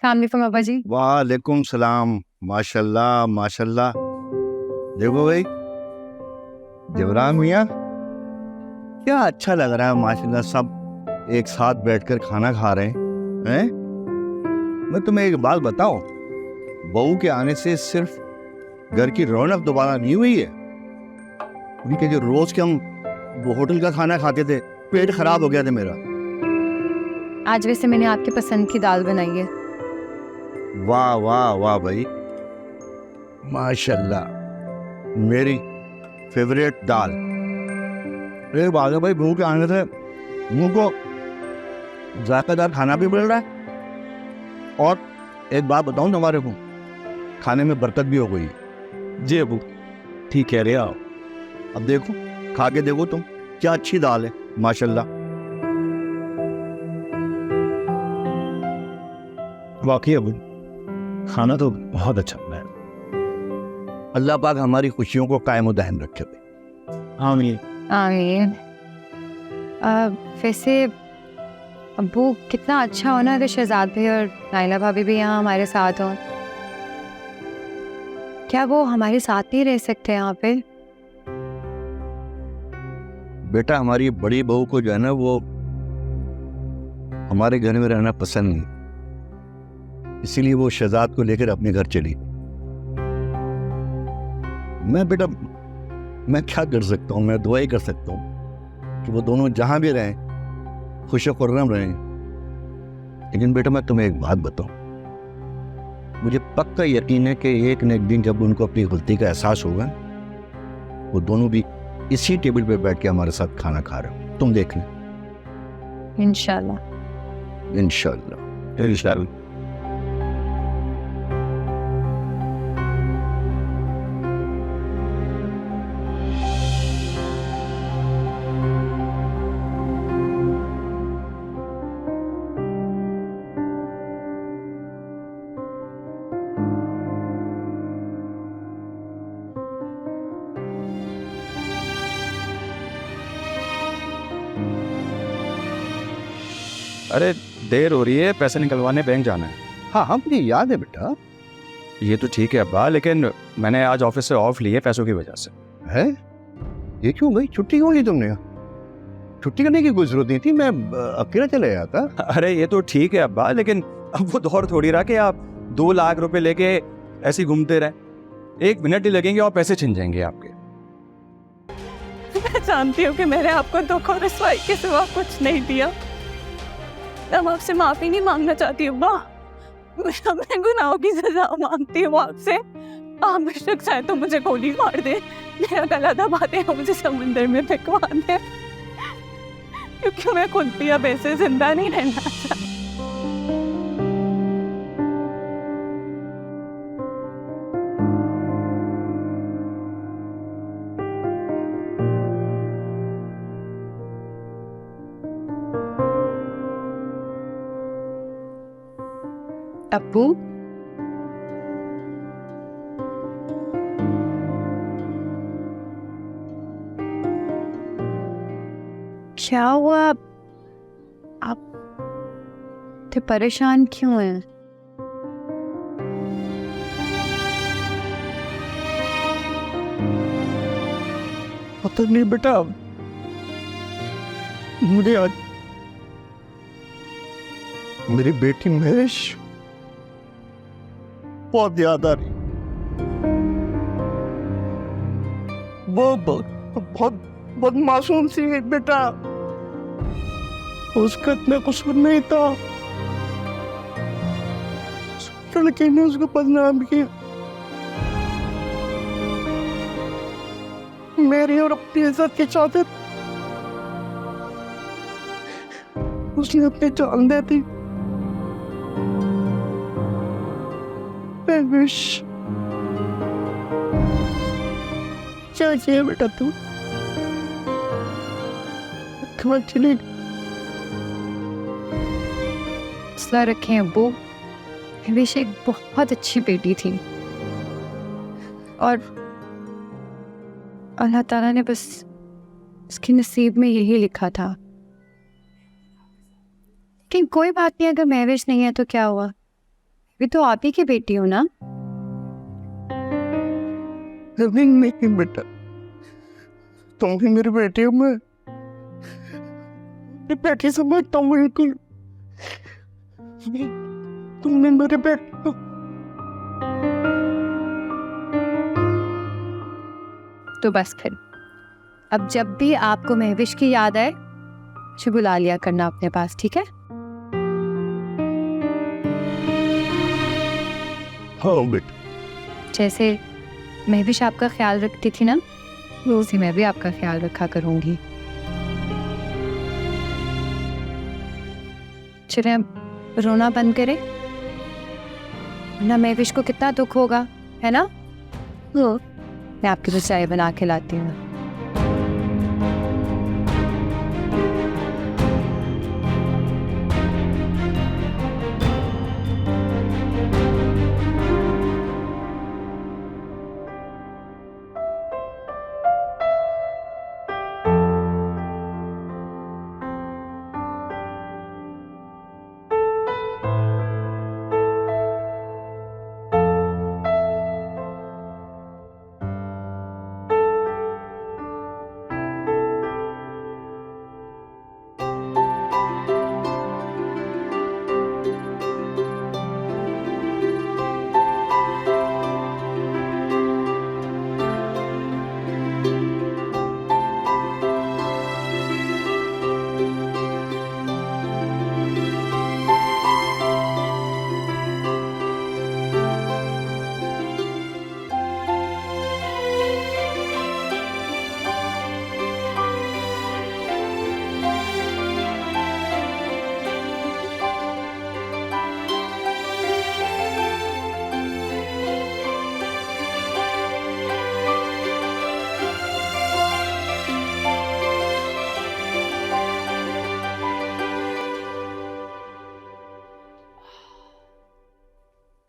Family from बाबा जी। वालेकुम सलाम। माशाल्लाह माशाल्लाह। देखो भाई जबरान मियाँ, क्या अच्छा लग रहा है माशाल्लाह। सब एक साथ बैठकर खाना खा रहे हैं। मैं तुम्हें एक बात बताऊं, बहू के आने से सिर्फ घर की रौनक दोबारा नहीं हुई है, उनके जो रोज के हम वो होटल का खाना खाते थे, पेट खराब हो गया था मेरा। आज वैसे मैंने आपके पसंद की दाल बनाई है। वाह वाह वाह भाई, माशाल्लाह, मेरी फेवरेट दाल। एक बात है भाई, बहू के आने से मुंह को जायकादार खाना भी मिल रहा है, और एक बात बताऊं तुम्हारे को, खाने में बरकत भी हो गई। जी अबू, ठीक कह रहे हो। अब देखो, खा के देखो तुम, क्या अच्छी दाल है माशाल्लाह। वाकई अबू, खाना तो बहुत अच्छा बना है। अल्लाह पाक हमारी खुशियों को कायम दायम रखे। आमीन। आमीन। वैसे अब्बू, कितना अच्छा हो ना अगर शहजाद भाई और नाइला भाभी भी यहाँ हमारे साथ हों। क्या वो हमारे साथ नहीं रह सकते यहाँ पे? बेटा, हमारी बड़ी बहू को जो है ना, वो हमारे घर में रहना पसंद नहीं, इसीलिए वो शहजाद को लेकर अपने घर चली। बेटा मैं क्या कर सकता हूँ, मैं दुआ ही कर सकता हूँ कि वो दोनों जहां भी रहें खुश खुर्रम रहें। लेकिन बेटा मैं तुम्हें एक बात बताऊं, मुझे पक्का यकीन है कि एक न एक दिन जब उनको अपनी गलती का एहसास होगा, वो दोनों भी इसी टेबल पे बैठ के हमारे साथ खाना खा रहे हो। तुम देख लें। इंशाल्लाह। इंशाल्लाह इंशाल्लाह। अरे देर हो रही है, पैसे निकलवाने बैंक जाना है। हाँ हाँ, मुझे याद है बेटा। ये तो ठीक है अब्बा, लेकिन मैंने आज ऑफिस से ऑफ ली है पैसों की वजह से। है? ये क्यों भाई, छुट्टी क्यों ली तुमने? छुट्टी करने की कोई जरूरत नहीं थी, मैं अकेला चले आया था। अरे ये तो ठीक है अब्बा, लेकिन अब वो दौर थोड़ी रहा कि आप 2 लाख रुपए लेके ऐसे घूमते रहे। 1 मिनट ही लगेंगे और पैसे छिन जाएंगे आपके। मैं जानती हूँ कि मैंने आपको दुख और रसवाई के सिवा कुछ नहीं दिया। मैं आपसे माफी नहीं मांगना चाहती अब्बा, मैं अपने गुनाहों की सजा मांगती हूँ आपसे। आप बेशक चाहे तो मुझे गोली मार दे, मेरा गला दबा दे, मुझे समुंदर में फेंकवा दे, क्योंकि मैं खुद भी अब ऐसे जिंदा नहीं रहना चाहती। अब्बू, क्या हुआ? आप इतने परेशान क्यों हैं? पता नहीं बेटा, मुझे आज मेरी बेटी महेश बहुत याद आ रही। वो बहुत बहुत मासूम सी बेटा, उसका इतना कसूर नहीं था, लड़के ने उसको बदनाम किया। मेरी और अपनी इज्जत की चादर उसने अपनी जान दे दी। क्या किया बेटा तू? चले हौसला रखें अब्बू, हमेशा एक बहुत अच्छी बेटी थी, और अल्लाह ताला ने बस उसके नसीब में यही लिखा था। लेकिन कोई बात नहीं, अगर महविश नहीं है तो क्या हुआ, भी तो आप ही की बेटी हो ना। नहीं नहीं बेटा, तुम भी मेरी बेटी हो, मैं बेटी समझता हूँ बिल्कुल। तुम भी मेरे बेटे हो। तो बस फिर अब जब भी आपको महविश की याद आए मुझे बुला लिया करना अपने पास, ठीक है? हाँ बेटा। जैसे महविश आपका ख्याल रखती थी ना, उसी मैं भी आपका ख्याल रखा करूंगी। चलिए अब रोना बंद करें, वरना महविश को कितना दुख होगा, है ना? मैं आपके लिए चाय बना के लाती हूँ।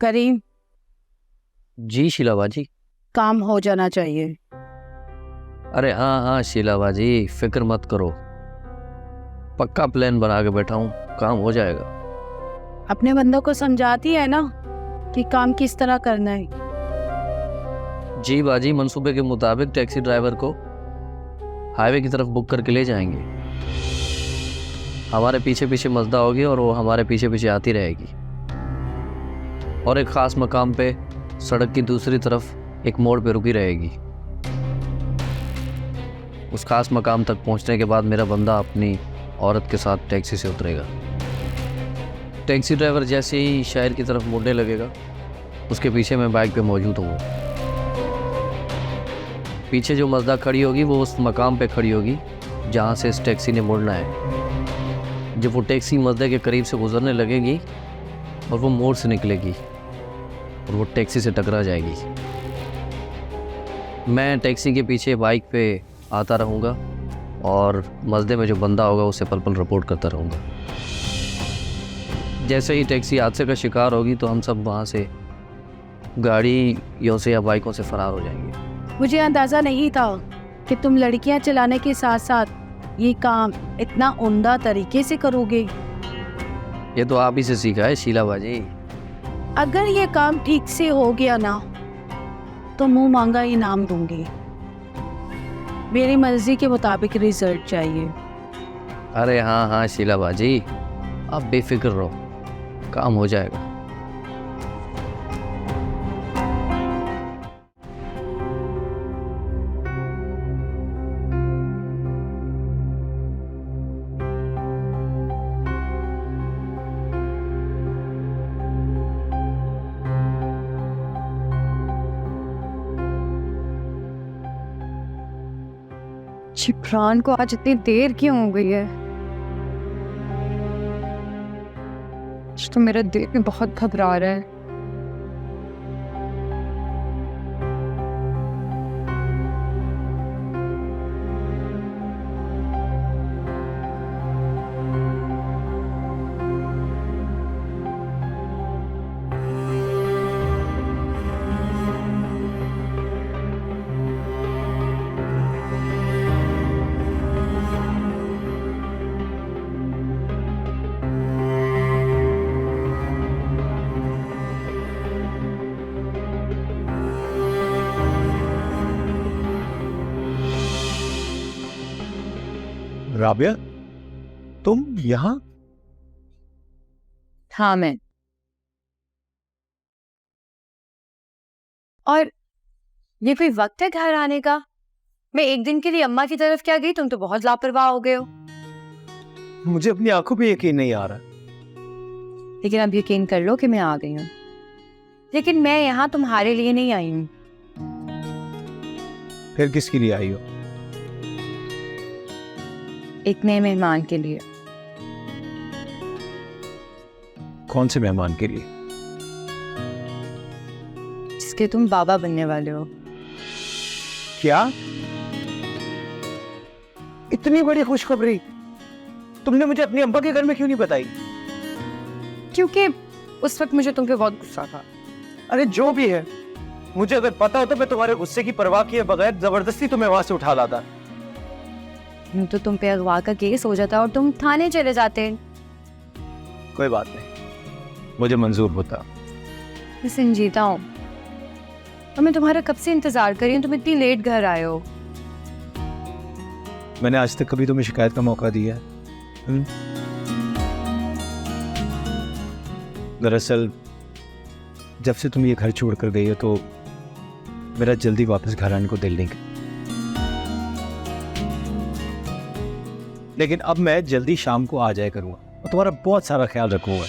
करीम, जी शीला बाजी। काम हो जाना चाहिए। अरे हाँ हाँ शीला बाजी, फिक्र मत करो, पक्का प्लान बना के बैठा हूँ, काम हो जाएगा। अपने बंदों को समझाती है ना कि काम किस तरह करना है। जी बाजी, मंसूबे के मुताबिक टैक्सी ड्राइवर को हाईवे की तरफ बुक करके ले जाएंगे। हमारे पीछे पीछे मजदा होगी और वो हमारे पीछे पीछे आती रहेगी, और एक ख़ास मकाम पे सड़क की दूसरी तरफ एक मोड़ पे रुकी रहेगी। उस खास मकाम तक पहुंचने के बाद मेरा बंदा अपनी औरत के साथ टैक्सी से उतरेगा। टैक्सी ड्राइवर जैसे ही शहर की तरफ मुड़ने लगेगा, उसके पीछे मैं बाइक पे मौजूद हूँ। पीछे जो मजदा खड़ी होगी वो उस मकाम पे खड़ी होगी जहाँ से इस टैक्सी ने मुड़ना है। जब वो टैक्सी मजदे के करीब से गुजरने लगेगी और वो मोड़ से निकलेगी और वो टैक्सी से टकरा जाएगी, मैं टैक्सी के पीछे बाइक पे आता रहूँगा और मजदे में जो बंदा होगा उसे पल पल रिपोर्ट करता रहूँगा। जैसे ही टैक्सी हादसे का शिकार होगी तो हम सब वहाँ से गाड़ियों से या बाइकों से फरार हो जाएंगे। मुझे अंदाज़ा नहीं था कि तुम लड़कियां चलाने के साथ साथ ये काम इतना उम्दा तरीके से करोगे। ये तो आप ही से सीखा है शीला बाजी। अगर ये काम ठीक से हो गया ना तो मुंह मांगा इनाम दूंगी। मेरी मर्जी के मुताबिक रिजल्ट चाहिए। अरे हाँ हाँ शीला बाजी, आप बेफिक्र रहो, काम हो जाएगा। जिब्रान को आज इतनी देर क्यों हो गई है? आज तो मेरा दिल भी बहुत घबरा रहा है। राबिया, तुम यहाँ? हाँ मैं। और ये कोई वक्त है घर आने का? मैं एक दिन के लिए अम्मा की तरफ क्या गई, तुम तो बहुत लापरवाह हो गए हो। मुझे अपनी आंखों पे यकीन नहीं आ रहा। लेकिन अब यकीन कर लो कि मैं आ गई हूँ। लेकिन मैं यहाँ तुम्हारे लिए नहीं आई हूँ। फिर किसके लिए आई हो? एक नए मेहमान के लिए। कौन से मेहमान के लिए? जिसके तुम बाबा बनने वाले हो। क्या? इतनी बड़ी खुशखबरी तुमने मुझे अपनी अम्मा के घर में क्यों नहीं बताई? क्योंकि उस वक्त मुझे तुम पे बहुत गुस्सा था। अरे जो भी है, मुझे अगर पता होता मैं तुम्हारे गुस्से की परवाह किए बगैर जबरदस्ती तुम्हें वहां से उठा लाता। तो तुम पे अगवा का केस हो जाता और तुम थाने चले जाते। कोई बात नहीं, मुझे मंजूर होता। मैं संजीता हूँ और मैं तुम्हारा कब से इंतजार कर रही हूँ। तुम इतनी लेट घर आए हो। मैंने आज तक कभी तुम्हें शिकायत का मौका दिया? दरअसल जब से तुम ये घर छोड़कर गई हो तो मेरा जल्दी वापस घर आने को दिल नहीं करता। लेकिन अब मैं जल्दी शाम को आ जाया करूंगा और तुम्हारा बहुत सारा ख्याल रखूंगा।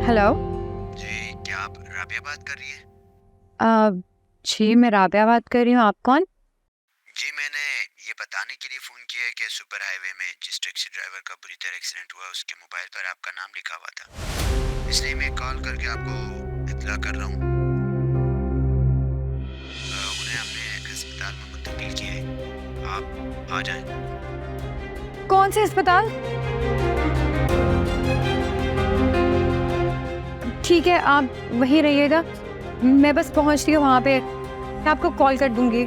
हेलो जी, क्या आप राबिया बात कर रही है? जी मैं राबिया बात कर रही हूँ। आप कौन? जी, मैंने ये बताने के लिए फ़ोन किया है कि सुपर हाईवे में जिस टैक्सी ड्राइवर का बुरी तरह एक्सीडेंट हुआ उसके मोबाइल पर आपका नाम लिखा हुआ था, इसलिए मैं कॉल करके आपको इत्तला कर रहा हूँ। उन्हें हमने अस्पताल में मुंतकिल किया है, आप आ जाएं। कौन से अस्पताल? ठीक है, आप वहीं रहिएगा, मैं बस पहुंचती हूँ वहाँ पे। मैं आपको कॉल कर दूंगी।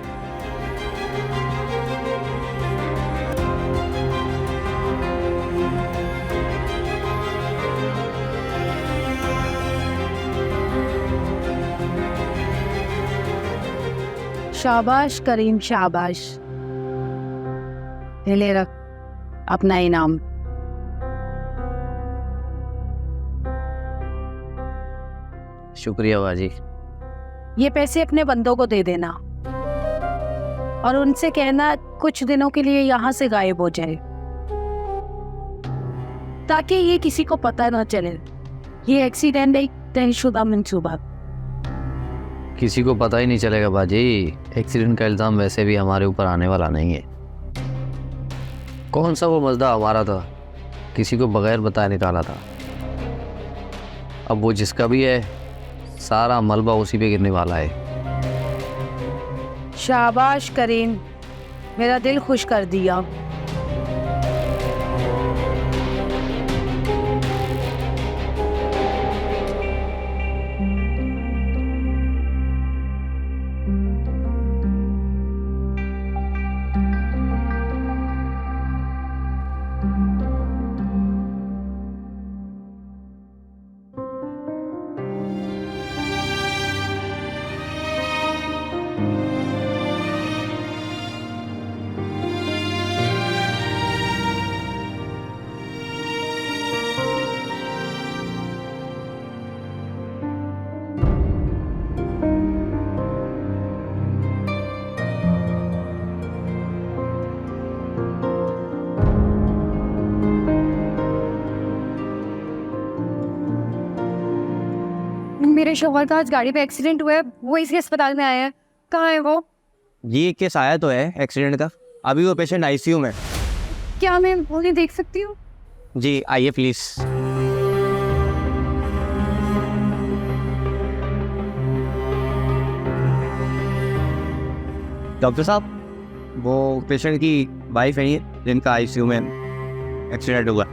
शाबाश करीम, शाबाश। ये ले रख अपना इनाम। शुक्रिया बाजी। ये पैसे अपने बंदों को दे देना और उनसे कहना कुछ दिनों के लिए यहाँ से गायब हो जाए, ताकि ये किसी को पता ना चले। ये एक्सीडेंट एक तयशुदा मंसूबा। किसी को पता ही नहीं चलेगा बाजी। एक्सीडेंट का इल्ज़ाम वैसे भी हमारे ऊपर आने वाला नहीं है। कौन सा वो मजदा हमारा था, किसी को बगैर बताए निकाला था। अब वो जिसका भी है, सारा मलबा उसी पे गिरने वाला है। शाबाश करीम, मेरा दिल खुश कर दिया। मेरे शौहर का आज गाड़ी पे एक्सीडेंट हुआ है, वो इसी अस्पताल में आया है। कहाँ है वो? ये केस आया तो है एक्सीडेंट का, अभी वो पेशेंट आईसीयू में। क्या मैं उन्हें देख सकती हूँ? जी आइए प्लीज। डॉक्टर साहब, वो पेशेंट की वाइफ है जिनका आईसीयू में एक्सीडेंट हुआ।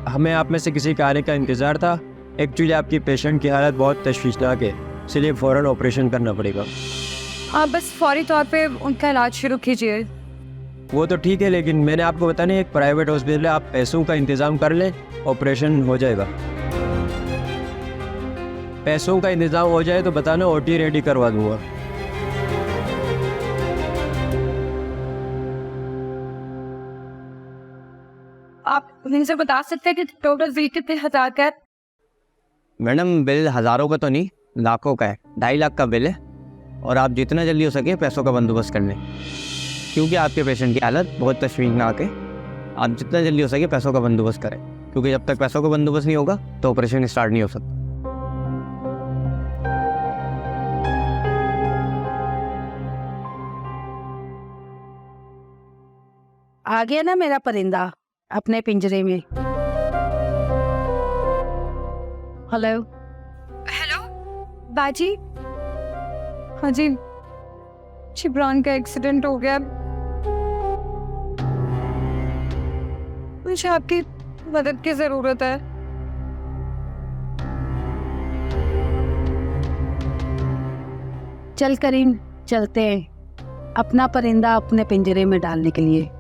हमें आप में से किसी के आने का इंतज़ार था। एक्चुअली आपकी पेशेंट की हालत बहुत तशवीशनाक है, इसलिए फ़ौरन ऑपरेशन करना पड़ेगा। आप बस फौरी तौर पे उनका इलाज शुरू कीजिए। वो तो ठीक है, लेकिन मैंने आपको बताया एक प्राइवेट हॉस्पिटल है, आप पैसों का इंतज़ाम कर लें, ऑपरेशन हो जाएगा। पैसों का इंतज़ाम हो जाए तो बताना, ओटी रेडी करवा दूंगा। आप मुझे बता सकते हैं कि टोटल बिल कितने हजार का है? मैडम बिल हज़ारों का तो नहीं, लाखों का है। 2.5 लाख का बिल है और आप जितना जल्दी हो सके पैसों का बंदोबस्त कर लें, क्योंकि आपके पेशेंट की हालत बहुत तशवीशनाक है। आप जितना जल्दी हो सके पैसों का बंदोबस्त करें, क्योंकि जब तक पैसों का बंदोबस्त नहीं होगा तो ऑपरेशन स्टार्ट नहीं हो सकता। आ गया ना मेरा परिंदा अपने पिंजरे में। हेलो हेलो बाजी। हाँ जी, जिब्रान का एक्सीडेंट हो गया। मुझे आपकी मदद की जरूरत है। चल करीम, चलते हैं अपना परिंदा अपने पिंजरे में डालने के लिए।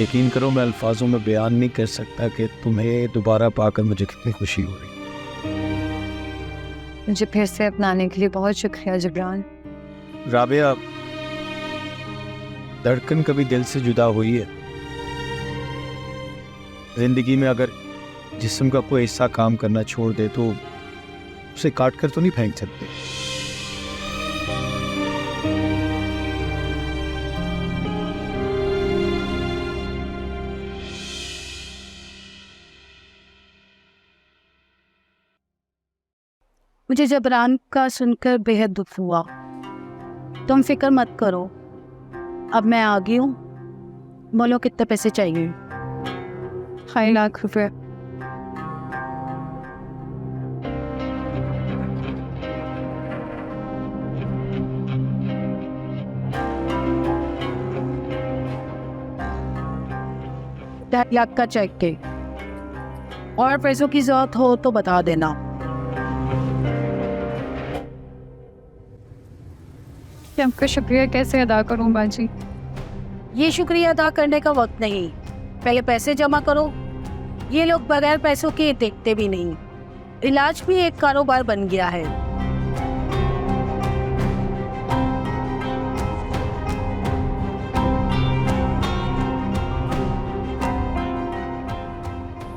यकीन करो, मैं अल्फाजों में बयान नहीं कर सकता कि तुम्हें दोबारा पाकर मुझे कितनी खुशी हो रही। मुझे फिर से अपनाने के लिए बहुत शुक्रिया जिब्रान। राबिया, धड़कन कभी दिल से जुदा हुई है? जिंदगी में अगर जिस्म का कोई हिस्सा काम करना छोड़ दे तो उसे काट कर तो नहीं फेंक सकते। मुझे जबरान का सुनकर बेहद दुख हुआ। तुम फिक्र मत करो, अब मैं आ गई हूँ। बोलो कितने पैसे चाहिए? 2.5 लाख रुपए। ढाई लाख का चेक के, और पैसों की जरूरत हो तो बता देना। आपका शुक्रिया कैसे अदा करूं बाजी? ये शुक्रिया अदा करने का वक्त नहीं, पहले पैसे जमा करो। ये लोग बगैर पैसों के देखते भी नहीं। इलाज भी एक कारोबार बन गया है।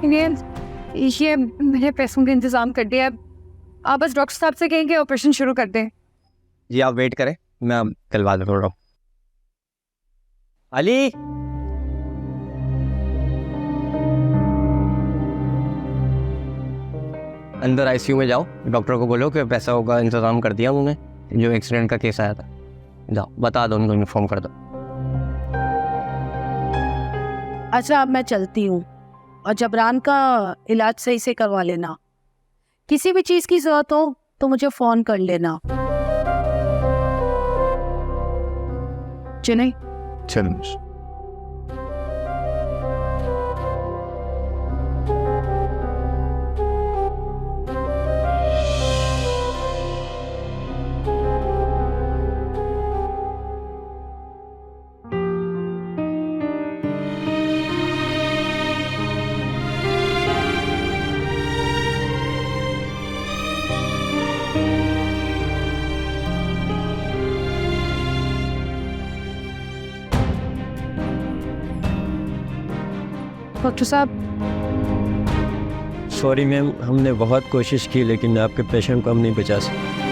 ये मेरे पैसों का इंतजाम कर दिया। आप बस डॉक्टर साहब से कहेंगे ऑपरेशन शुरू कर दें। जी आप वेट करें, मैं कल बाद में बोल रहा हूँ। अली, अंदर आईसीयू में जाओ, डॉक्टर को बोलो कि पैसा का इंतजाम कर दिया उन्होंने, जो एक्सीडेंट का केस आया था। जाओ बता दो उनको, इन्फॉर्म कर दो। अच्छा अब मैं चलती हूँ, और जबरान का इलाज सही से करवा लेना। किसी भी चीज़ की जरूरत हो तो मुझे फ़ोन कर लेना। चले चलो। डॉक्टर साहब, सॉरी मैम, हमने बहुत कोशिश की लेकिन आपके पेशेंट को हम नहीं बचा सके।